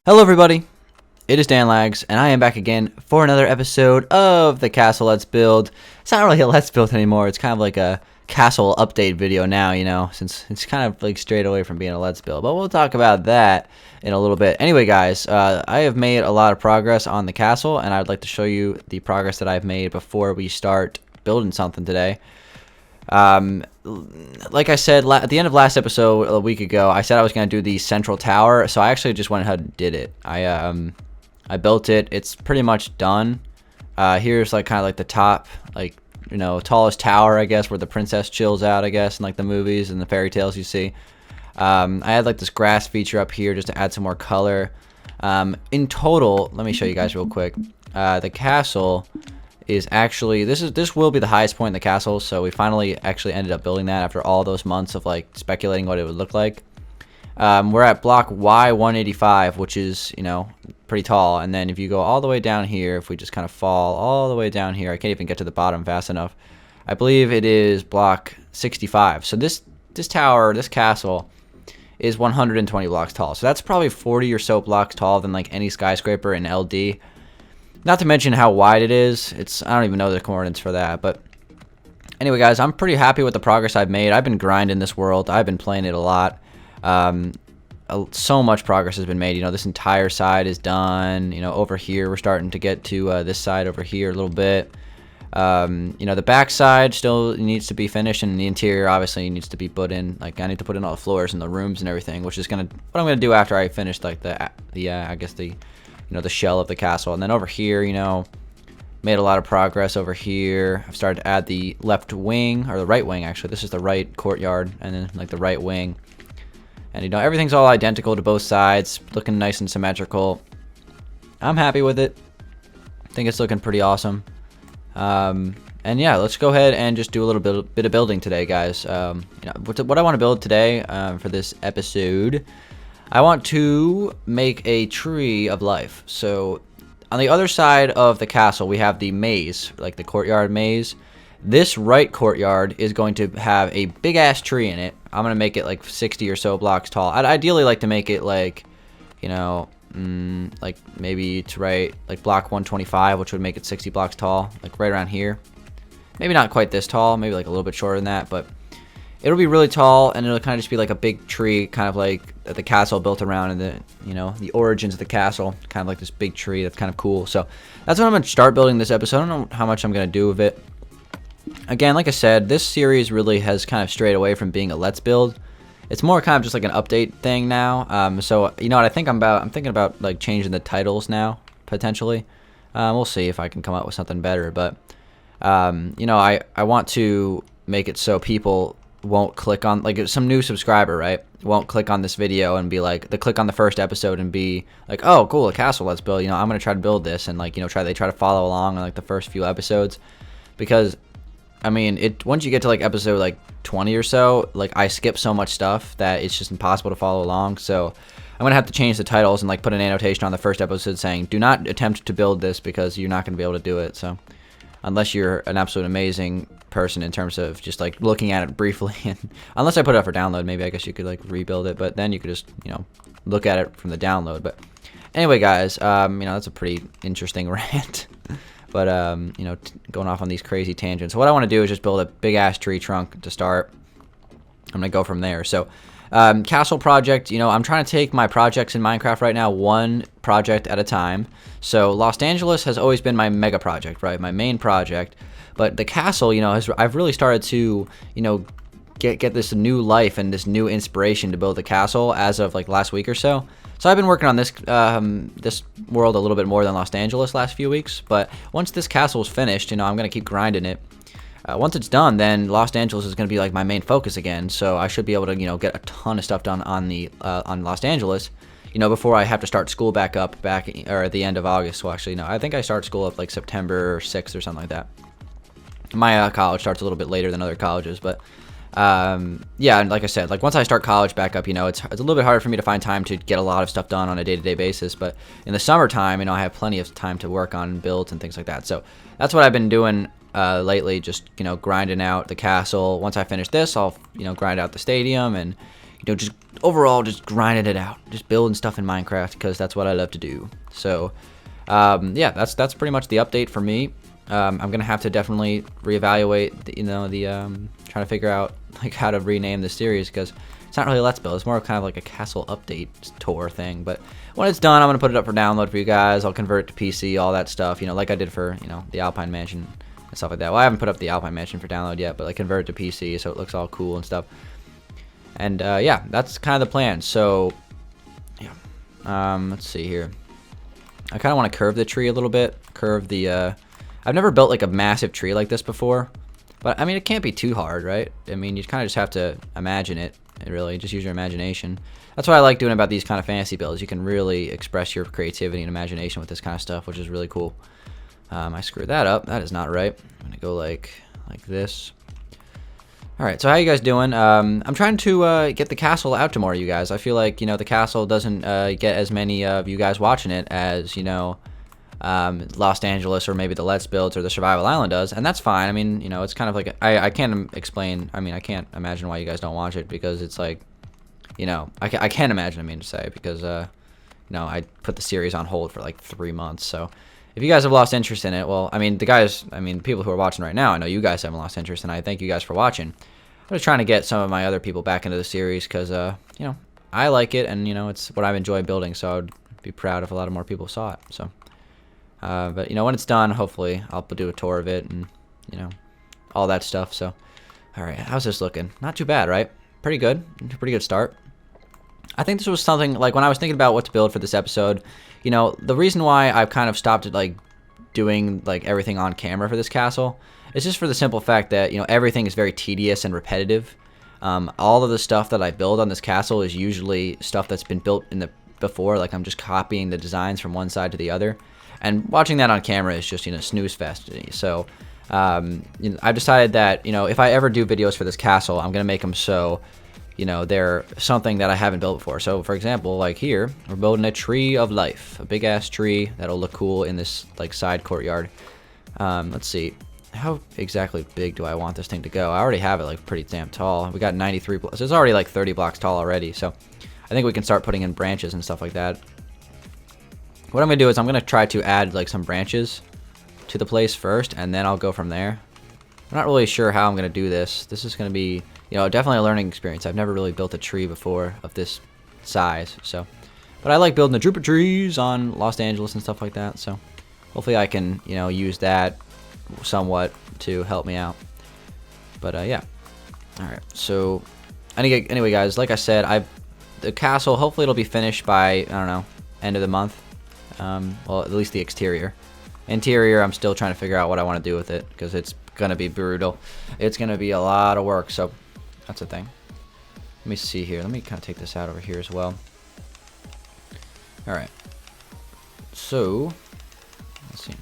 Hello everybody, it is Danlags, and I am back again for another episode of the Castle Let's Build. It's not really a Let's Build anymore, it's kind of like a castle update video now, since it's kind of like straight away from being a Let's Build. But we'll talk about that in a little bit. Anyway guys, I have made a lot of progress on the castle, and I'd like to show you the progress that I've made before we start building something today. Like I said at the end of last episode a week ago, I said I was going to do the central tower, so I actually just went ahead and did it. I built it. It's pretty much done. Here's like kind of like the top, like, tallest tower, I guess, where the princess chills out, I guess, in like the movies and the fairy tales you see. I had like this grass feature up here just to add some more color. In total, let me show you guys real quick. The castle is actually, this will be the highest point in the castle, so we finally actually ended up building that after all those months of like speculating what it would look like. We're at block Y185, which is, pretty tall, and then if you go all the way down here, if we just kind of fall all the way down here, I can't even get to the bottom fast enough. I believe it is block 65. So this tower, this castle, is 120 blocks tall. So that's probably 40 or so blocks taller than like any skyscraper in LD. Not to mention how wide it is. I don't even know the coordinates for that. But anyway, guys, I'm pretty happy with the progress I've made. I've been grinding this world. I've been playing it a lot. So much progress has been made. This entire side is done. Over here, we're starting to get to this side over here a little bit. The back side still needs to be finished, and the interior obviously needs to be put in. Like, I need to put in all the floors and the rooms and everything, which is what I'm gonna do after I finish like I guess the shell of the castle. And then over here, made a lot of progress over here. I've started to add the left wing, or the right wing actually. This is the right courtyard, and then like the right wing. And everything's all identical to both sides, looking nice and symmetrical. I'm happy with it. I think it's looking pretty awesome. And yeah, let's go ahead and just do a little bit of building today, guys. What I want to build today for this episode, I want to make a tree of life. So on the other side of the castle, we have the maze, like the courtyard maze. This right courtyard is going to have a big ass tree in it. I'm going to make it like 60 or so blocks tall. I'd ideally like to make it like, like maybe to right, like block 125, which would make it 60 blocks tall, like right around here. Maybe not quite this tall, maybe like a little bit shorter than that, but it'll be really tall, and it'll kind of just be like a big tree, kind of like that the castle built around, and the origins of the castle, kind of like this big tree. That's kind of cool. So that's what I'm going to start building this episode. I don't know how much I'm going to do with it. Again, like I said, this series really has kind of strayed away from being a Let's Build. It's more kind of just like an update thing now. So you know what I think I'm thinking about like changing the titles now, potentially. We'll see if I can come up with something better. But I want to make it so people won't click on, like, some new subscriber, right, won't click on this video and be like, they click on the first episode and be like, oh cool, a castle, let's build. I'm gonna try to build this, and like they try to follow along on like the first few episodes, because I mean, once you get to like episode like 20 or so, like I skip so much stuff that it's just impossible to follow along. So I'm gonna have to change the titles and like put an annotation on the first episode saying, do not attempt to build this, because you're not gonna be able to do it. So unless you're an absolute amazing person in terms of just like looking at it briefly, and unless I put it up for download, maybe I guess you could like rebuild it, but then you could just look at it from the download. But anyway, guys, that's a pretty interesting rant. But going off on these crazy tangents. So what I want to do is just build a big ass tree trunk to start. I'm gonna go from there. So castle project, I'm trying to take my projects in Minecraft right now one project at a time. So Los Angeles has always been my mega project, right, my main project. But the castle, I've really started to get this new life and this new inspiration to build the castle as of like last week or so. So I've been working on this this world a little bit more than Los Angeles last few weeks. But once this castle is finished, I'm gonna keep grinding it. Once it's done, then Los Angeles is gonna be like my main focus again. So I should be able to get a ton of stuff done on Los Angeles, before I have to start school back up or at the end of August. Well, actually, no, I think I start school up like September 6th or something like that. My college starts a little bit later than other colleges, but yeah, and like I said, like once I start college back up, it's a little bit harder for me to find time to get a lot of stuff done on a day-to-day basis. But in the summertime, I have plenty of time to work on builds and things like that. So that's what I've been doing lately, just grinding out the castle. Once I finish this, I'll grind out the stadium, and you know, just overall just grinding it out, just building stuff in Minecraft because that's what I love to do. So yeah, that's pretty much the update for me. I'm gonna have to definitely reevaluate trying to figure out like how to rename the series, because it's not really a Let's Build, it's more kind of like a castle update tour thing. But when it's done, I'm gonna put it up for download for you guys. I'll convert it to PC, all that stuff, you know, like I did for, you know, the Alpine Mansion and stuff like that. Well, I haven't put up the Alpine Mansion for download yet, but like convert it to PC so it looks all cool and stuff. And yeah, that's kind of the plan. So yeah, let's see here. I kind of want to curve the tree a little bit. Curve the I've never built like a massive tree like this before, but I mean, it can't be too hard, right? I mean, you kind of just have to imagine it, and really just use your imagination. That's what I like doing about these kind of fantasy builds. You can really express your creativity and imagination with this kind of stuff, which is really cool. I screwed that up. That is not right. I'm gonna go like this. All right, so how you guys doing? I'm trying to get the castle out to more of you guys. I feel like, you know, the castle doesn't get as many of you guys watching it as, you know, Los Angeles or maybe the Let's Builds or the Survival Island does, and that's fine. I mean, you know, it's kind of like I can't explain. I mean, I can't imagine why you guys don't watch it, because it's like, you know, I can't imagine. I mean to say, because you know, I put the series on hold for like 3 months. So if you guys have lost interest in it, well, I mean, people who are watching right now, I know you guys haven't lost interest, and I thank you guys for watching. I'm just trying to get some of my other people back into the series because, you know, I like it, and, you know, it's what I've enjoyed building, so I would be proud if a lot of more people saw it. So, but, you know, when it's done, hopefully I'll do a tour of it and, you know, all that stuff. So, all right, how's this looking? Not too bad, right? Pretty good. Pretty good start. I think this was something, like, when I was thinking about what to build for this episode, you know, the reason why I've kind of stopped at, like, doing, like, everything on camera for this castle is just for the simple fact that, you know, everything is very tedious and repetitive. All of the stuff that I build on this castle is usually stuff that's been built before, like I'm just copying the designs from one side to the other. And watching that on camera is just, you know, snooze fest to me. So, you know, I've decided that, you know, if I ever do videos for this castle, I'm going to make them so, you know, they're something that I haven't built before. So, for example, like here, we're building a tree of life, a big ass tree that'll look cool in this like side courtyard. Let's see, how exactly big do I want this thing to go? I already have it like pretty damn tall. We got 93 blocks. It's already like 30 blocks tall already. So I think we can start putting in branches and stuff like that. What I'm gonna do is I'm gonna try to add like some branches to the place first, and then I'll go from there. I'm not really sure how I'm gonna do this. This is gonna be, you know, definitely a learning experience. I've never really built a tree before of this size, so. But I like building the Jupiter trees on Los Angeles and stuff like that, so hopefully I can, you know, use that somewhat to help me out. But yeah. All right. So anyway, guys, like I said, the castle, hopefully it'll be finished by, I don't know, end of the month. Well, at least the exterior. Interior, I'm still trying to figure out what I want to do with it, because it's gonna be brutal. It's gonna be a lot of work, so that's the thing. Let me see here. Let me kind of take this out over here as well. All right. So let's see.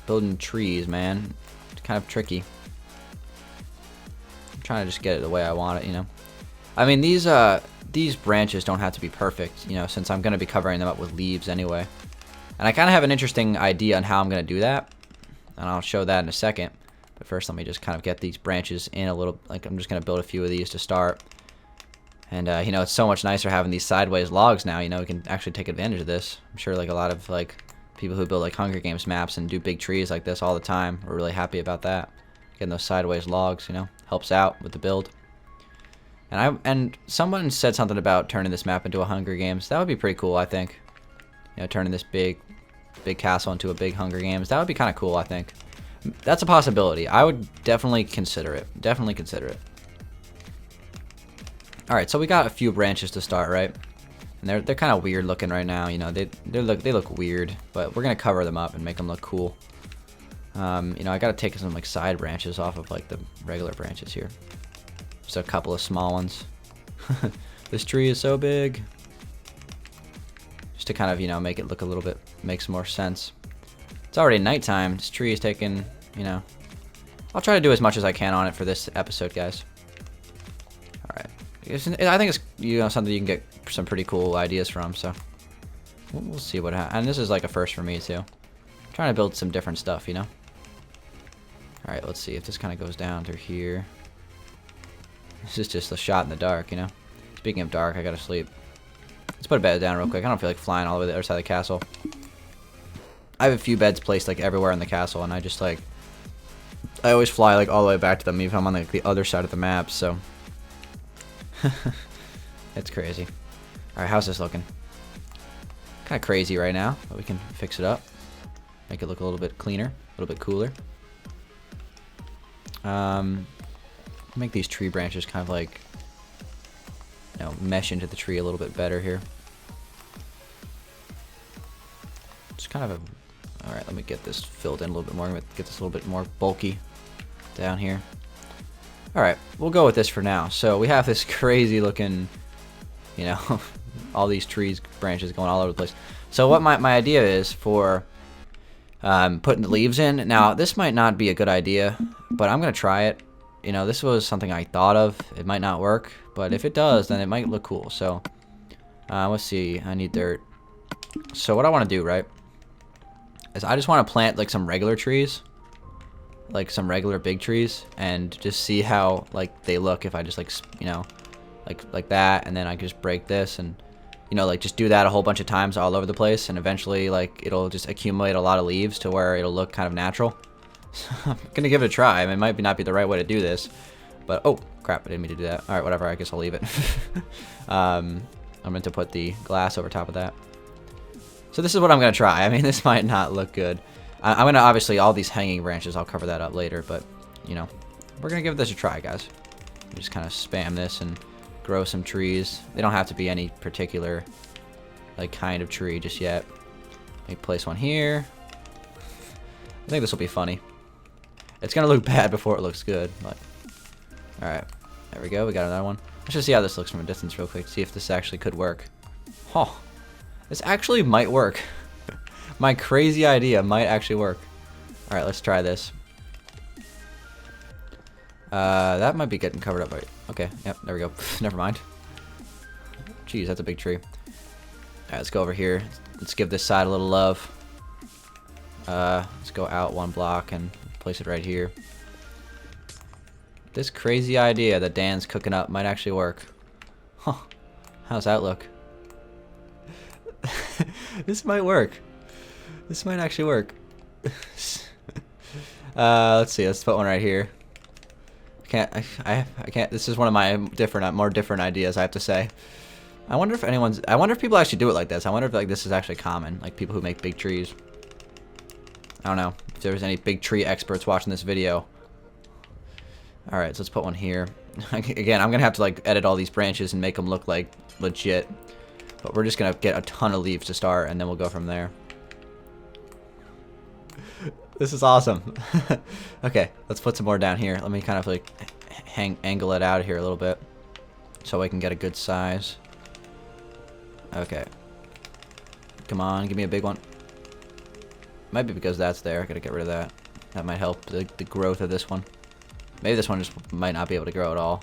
Building trees, man. It's kind of tricky. I'm trying to just get it the way I want it, you know. I mean, these branches don't have to be perfect, you know, since I'm going to be covering them up with leaves anyway. And I kind of have an interesting idea on how I'm going to do that, and I'll show that in a second. But first, let me just kind of get these branches in a little, like I'm just going to build a few of these to start. And, you know, it's so much nicer having these sideways logs now, you know, we can actually take advantage of this. I'm sure, like, a lot of, like, people who build, like, Hunger Games maps and do big trees like this all the time are really happy about that. Getting those sideways logs, you know, helps out with the build. And someone said something about turning this map into a Hunger Games. That would be pretty cool, I think. You know, turning this big castle into a big Hunger Games. That would be kind of cool, I think. That's a possibility. I would definitely consider it. Definitely consider it. All right, so we got a few branches to start, right? And they're kind of weird looking right now. You know, they look weird, but we're gonna cover them up and make them look cool. You know, I gotta take some like side branches off of like the regular branches here. Just a couple of small ones. This tree is so big. Just to kind of, you know, make it look a little bit, make some more sense. It's already nighttime. This tree is taking, you know, I'll try to do as much as I can on it for this episode, guys. All right. I think it's, you know, something you can get some pretty cool ideas from, so we'll see what happens. And this is like a first for me too. I'm trying to build some different stuff, you know. All right, let's see if this kind of goes down through here. This is just a shot in the dark, you know? Speaking of dark, I gotta sleep. Let's put a bed down real quick. I don't feel like flying all the way to the other side of the castle. I have a few beds placed like everywhere in the castle, and I just like... I always fly like all the way back to them, even if I'm on like the other side of the map, so... It's crazy. Alright, how's this looking? Kind of crazy right now, but we can fix it up. Make it look a little bit cleaner, a little bit cooler. Make these tree branches kind of like, you know, mesh into the tree a little bit better here. Just kind of a... Alright, let me get this filled in a little bit more. I'm going to get this a little bit more bulky down here. Alright, we'll go with this for now. So we have this crazy looking, you know, all these trees, branches going all over the place. So what my idea is for putting the leaves in. Now, this might not be a good idea, but I'm going to try it. You know, this was something I thought of. It might not work, but if it does, then it might look cool. So, let's see. I need dirt. So what I want to do, right, is I just want to plant, like, some regular trees. Like, some regular big trees. And just see how, like, they look if I just, like, you know, like that. And then I can just break this and, you know, like, just do that a whole bunch of times all over the place. And eventually, like, it'll just accumulate a lot of leaves to where it'll look kind of natural. So I'm gonna give it a try. I mean, it might not be the right way to do this, but oh crap, I didn't mean to do that. All right, whatever. I guess I'll leave it. I'm going to put the glass over top of that. So this is what I'm gonna try. I mean, this might not look good. I'm gonna obviously all these hanging branches. I'll cover that up later, but you know, we're gonna give this a try, guys. Just kind of spam this and grow some trees. They don't have to be any particular like kind of tree just yet. Let me place one here. I think this will be funny. It's gonna look bad before it looks good, but alright. There we go, we got another one. Let's just see how this looks from a distance real quick, see if this actually could work. Oh, this actually might work. My crazy idea might actually work. Alright, let's try this. That might be getting covered up right. Okay, yep, there we go. Never mind. Jeez, that's a big tree. Alright, let's go over here. Let's give this side a little love. Let's go out one block and place it right here. This crazy idea that Dan's cooking up might actually work. Huh. How's that look? This might work. This might actually work. Let's see. Let's put one right here. I can't. This is one of my more different ideas, I have to say. I wonder if people actually do it like this. I wonder if like this is actually common, like people who make big trees. I don't know if there's any big tree experts watching this video. Alright, so let's put one here. Again, I'm going to have to like edit all these branches and make them look like legit. But we're just going to get a ton of leaves to start, and then we'll go from there. This is awesome. Okay, let's put some more down here. Let me kind of like angle it out of here a little bit so I can get a good size. Okay. Come on, give me a big one. Might be because that's there. I gotta get rid of that. That might help the growth of this one. Maybe this one just might not be able to grow at all.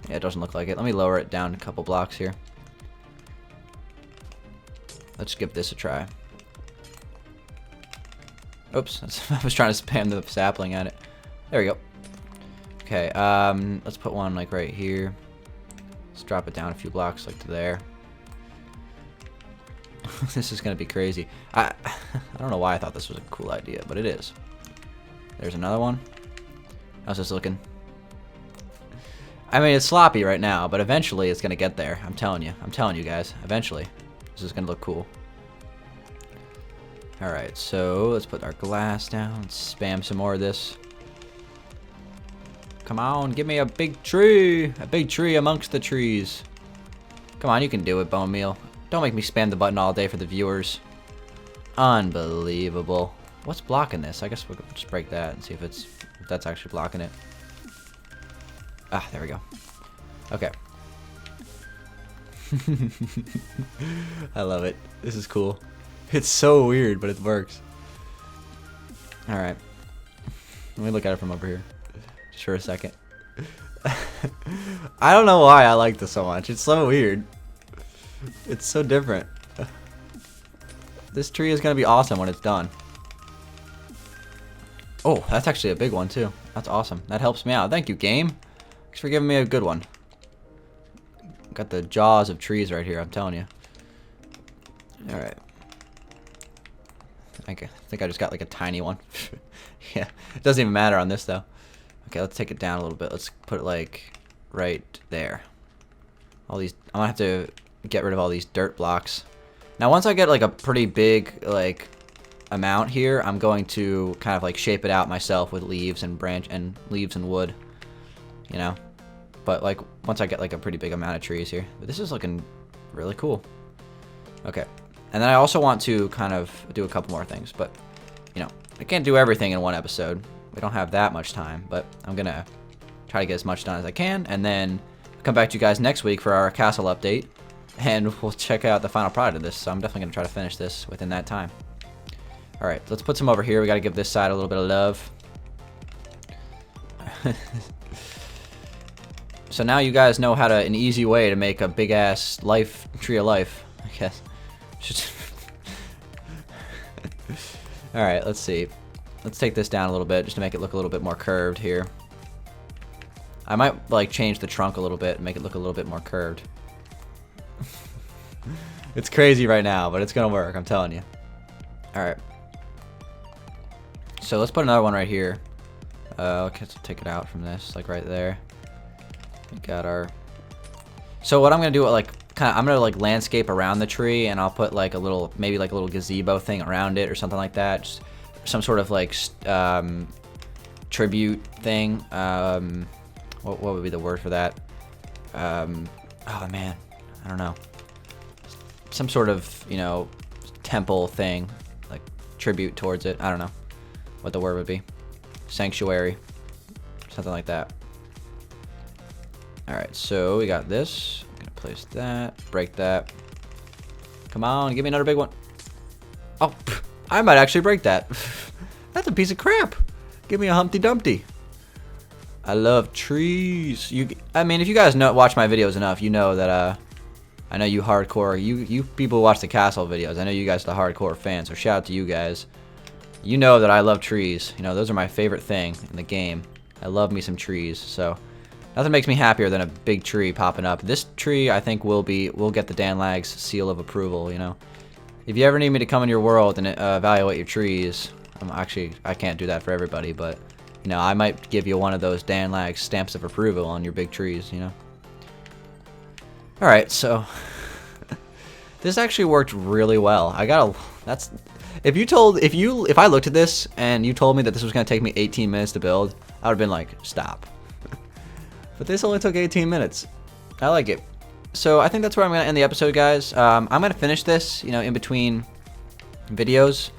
Yeah, it doesn't look like it. Let me lower it down a couple blocks here. Let's give this a try. Oops, I was trying to spam the sapling at it. There we go. Okay, let's put one like right here. Let's drop it down a few blocks like to there. This is gonna be crazy. I don't know why I thought this was a cool idea, but it is. There's another one. How's this looking? I mean, it's sloppy right now, but eventually it's gonna get there. I'm telling you. I'm telling you guys. Eventually, this is gonna look cool. All right, so let's put our glass down. Let's spam some more of this. Come on, give me a big tree amongst the trees. Come on, you can do it, Bone Meal. Don't make me spam the button all day for the viewers. Unbelievable. What's blocking this? I guess we'll just break that and see if that's actually blocking it. Ah, there we go. Okay. I love it. This is cool. It's so weird, but it works. Alright. Let me look at it from over here. Just for a second. I don't know why I like this so much. It's so weird. It's so different. This tree is going to be awesome when it's done. Oh, that's actually a big one too. That's awesome. That helps me out. Thank you, game. Thanks for giving me a good one. Got the jaws of trees right here, I'm telling you. Alright. I think I just got like a tiny one. Yeah, it doesn't even matter on this though. Okay, let's take it down a little bit. Let's put it like right there. All these, I'm gonna have to get rid of all these dirt blocks. Now once I get like a pretty big like amount here, I'm going to kind of like shape it out myself with leaves and leaves and wood, you know. But like once I get like a pretty big amount of trees here. But this is looking really cool. Okay. And then I also want to kind of do a couple more things, but you know, I can't do everything in one episode. We don't have that much time, but I'm gonna try to get as much done as I can, and then come back to you guys next week for our castle update, and we'll check out the final product of this. So I'm definitely gonna try to finish this within that time. All right, let's put some over here. We gotta give this side a little bit of love. So now you guys know how to, an easy way to make a big ass tree of life, I guess. All right, let's see. Let's take this down a little bit just to make it look a little bit more curved here. I might like change the trunk a little bit and make it look a little bit more curved. It's crazy right now, but it's gonna work, I'm telling you. All right. So let's put another one right here. Okay, let's take it out from this, like right there. We got our. So what I'm gonna do, like, I'm gonna like landscape around the tree, and I'll put like a little, maybe like a little gazebo thing around it or something like that. Just some sort of like tribute thing. What would be the word for that? Oh man, I don't know. Some sort of, you know, temple thing, like tribute towards it. I don't know what the word would be. Sanctuary, something like that. All right, so we got this. I'm gonna place that, break that. Come on, give me another big one. Oh, I might actually break that. That's a piece of crap. Give me a Humpty Dumpty. I love trees. I mean, if you guys watch my videos enough, you know that I know you hardcore, you people who watch the castle videos, I know you guys are the hardcore fans, so shout out to you guys. You know that I love trees. You know, those are my favorite thing in the game. I love me some trees, so nothing makes me happier than a big tree popping up. This tree, I think, will get the Danlags seal of approval, you know. If you ever need me to come in your world and evaluate your trees, I can't do that for everybody, but you know, I might give you one of those Danlag stamps of approval on your big trees, you know. All right, so this actually worked really well. If I looked at this and you told me that this was gonna take me 18 minutes to build, I would have been like, stop. But this only took 18 minutes. I like it. So I think that's where I'm gonna end the episode, guys. I'm gonna finish this, you know, in between videos,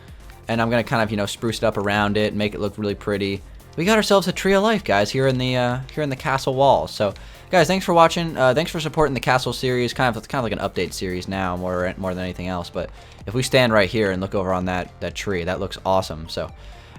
and I'm gonna kind of, you know, spruce it up around it, make it look really pretty. We got ourselves a tree of life, guys, here in the castle walls. So, guys, thanks for watching. Thanks for supporting the castle series. It's kind of like an update series now, more than anything else. But if we stand right here and look over on that tree, that looks awesome. So,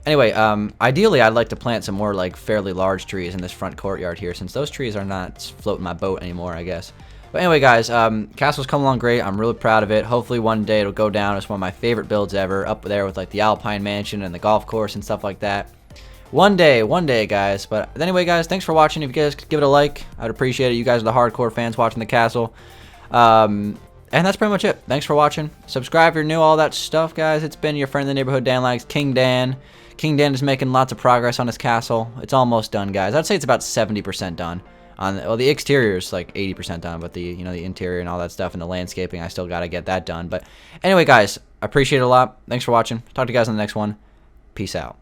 anyway, ideally, I'd like to plant some more like fairly large trees in this front courtyard here, since those trees are not floating my boat anymore, I guess. But anyway, guys, castle's come along great. I'm really proud of it. Hopefully, one day it'll go down as one of my favorite builds ever, up there with like the Alpine Mansion and the golf course and stuff like that. One day, guys. But anyway, guys, thanks for watching. If you guys could give it a like, I'd appreciate it. You guys are the hardcore fans watching the castle. And that's pretty much it. Thanks for watching. Subscribe if you're new, all that stuff, guys. It's been your friend in the neighborhood, Danlags, King Dan. King Dan is making lots of progress on his castle. It's almost done, guys. I'd say it's about 70% done. Well, the exterior is like 80% done, but the interior and all that stuff and the landscaping, I still got to get that done. But anyway, guys, I appreciate it a lot. Thanks for watching. Talk to you guys on the next one. Peace out.